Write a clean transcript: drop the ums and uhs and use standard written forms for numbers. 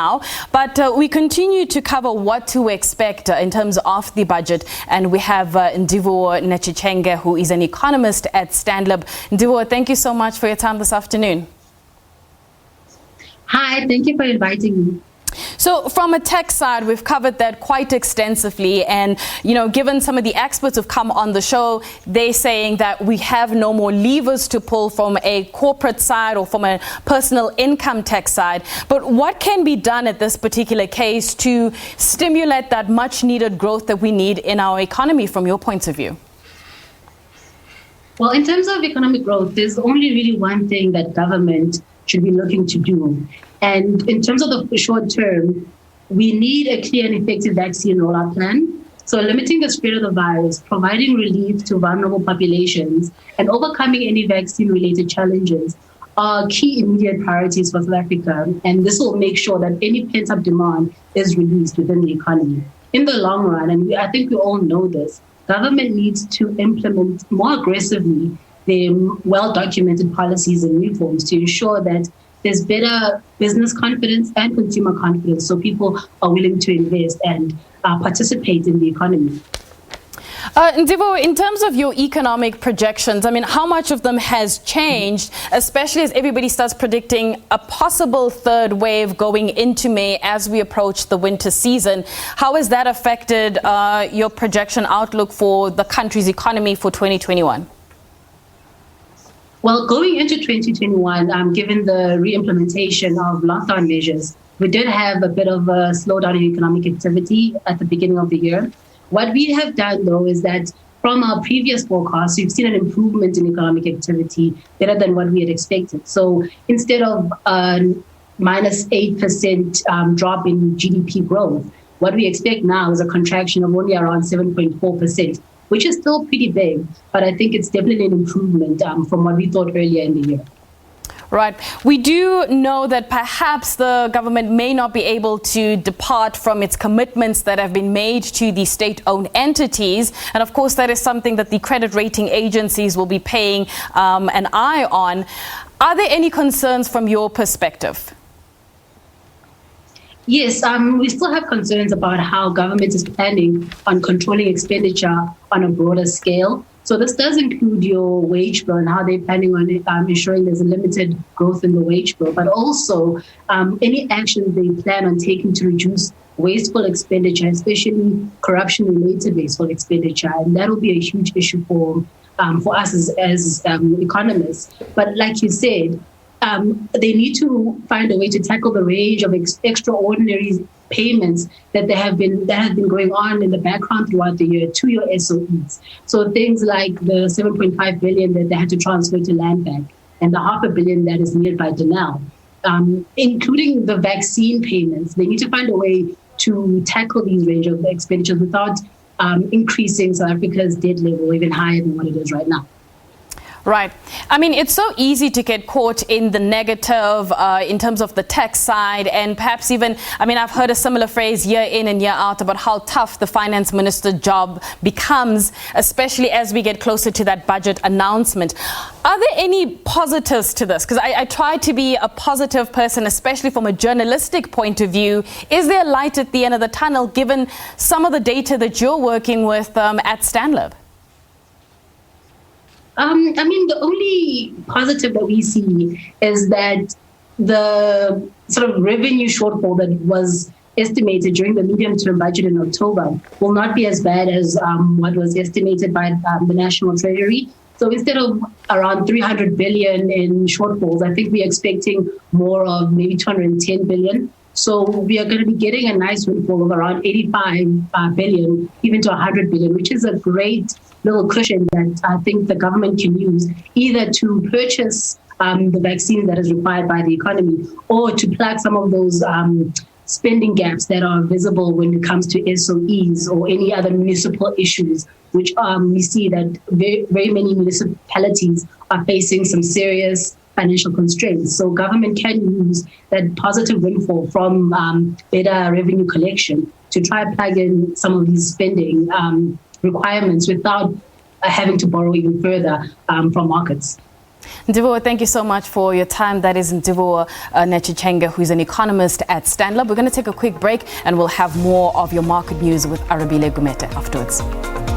now, but we continue to cover what to expect in terms of the budget, and we have Ndivhuho Netshitenzhe, who is an economist at Stanlib. Ndivhuho, thank you so much for your time this afternoon. Hi, thank you for inviting me. So from a tech side, we've covered that quite extensively, and given some of the experts who've come on the show, they're saying that we have no more levers to pull from a corporate side or from a personal income tax side. But what can be done at this particular case to stimulate that much needed growth that we need in our economy from your point of view? Well, in terms of economic growth, there's only really one thing that government should be looking to do. And in terms of the short term, we need a clear and effective vaccine rollout plan. So limiting the spread of the virus, providing relief to vulnerable populations, and overcoming any vaccine-related challenges are key immediate priorities for South Africa. And this will make sure that any pent-up demand is released within the economy. In the long run, and I think we all know this, government needs to implement more aggressively the well-documented policies and reforms to ensure that there's better business confidence and consumer confidence, so people are willing to invest and participate in the economy. Ndivhuho, in terms of your economic projections, how much of them has changed, especially as everybody starts predicting a possible third wave going into May as we approach the winter season? How has that affected your projection outlook for the country's economy for 2021? Well, going into 2021, given the re-implementation of lockdown measures, we did have a bit of a slowdown in economic activity at the beginning of the year. What we have done, though, is that from our previous forecasts, we've seen an improvement in economic activity better than what we had expected. So instead of a minus 8% drop in GDP growth, what we expect now is a contraction of only around 7.4%. Which is still pretty big, but I think it's definitely an improvement from what we thought earlier in the year. Right. We do know that perhaps the government may not be able to depart from its commitments that have been made to the state-owned entities. And of course, that is something that the credit rating agencies will be paying an eye on. Are there any concerns from your perspective? Yes, we still have concerns about how government is planning on controlling expenditure on a broader scale. So this does include your wage bill and how they're planning on ensuring there's a limited growth in the wage bill, but also any actions they plan on taking to reduce wasteful expenditure, especially corruption-related wasteful expenditure. And that will be a huge issue for us as economists. But like you said, they need to find a way to tackle the range of extraordinary payments that have been going on in the background throughout the year to your SOEs. So things like the 7.5 billion that they had to transfer to Land Bank and the $500 million that is needed by Denel, including the vaccine payments. They need to find a way to tackle these range of expenditures without increasing South Africa's debt level even higher than what it is right now. Right. It's so easy to get caught in the negative in terms of the tech side, and perhaps even, I've heard a similar phrase year in and year out about how tough the finance minister job becomes, especially as we get closer to that budget announcement. Are there any positives to this? Because I try to be a positive person, especially from a journalistic point of view. Is there light at the end of the tunnel, given some of the data that you're working with at Stanlib? The only positive that we see is that the sort of revenue shortfall that was estimated during the medium-term budget in October will not be as bad as what was estimated by the National Treasury. So instead of around 300 billion in shortfalls, I think we're expecting more of maybe 210 billion. So we are going to be getting a nice windfall of around 85 billion, even to 100 billion, which is a great little cushion that I think the government can use either to purchase the vaccine that is required by the economy or to plug some of those spending gaps that are visible when it comes to SOEs or any other municipal issues, which we see that very, very many municipalities are facing some serious financial constraints. So government can use that positive windfall from better revenue collection to try and plug in some of these spending requirements without having to borrow even further from markets. Ndivhuho, thank you so much for your time. That is Ndivhuho Netshitenzhe, who's an economist at Stanlib. We're going to take a quick break and we'll have more of your market news with Arabile Gumete afterwards.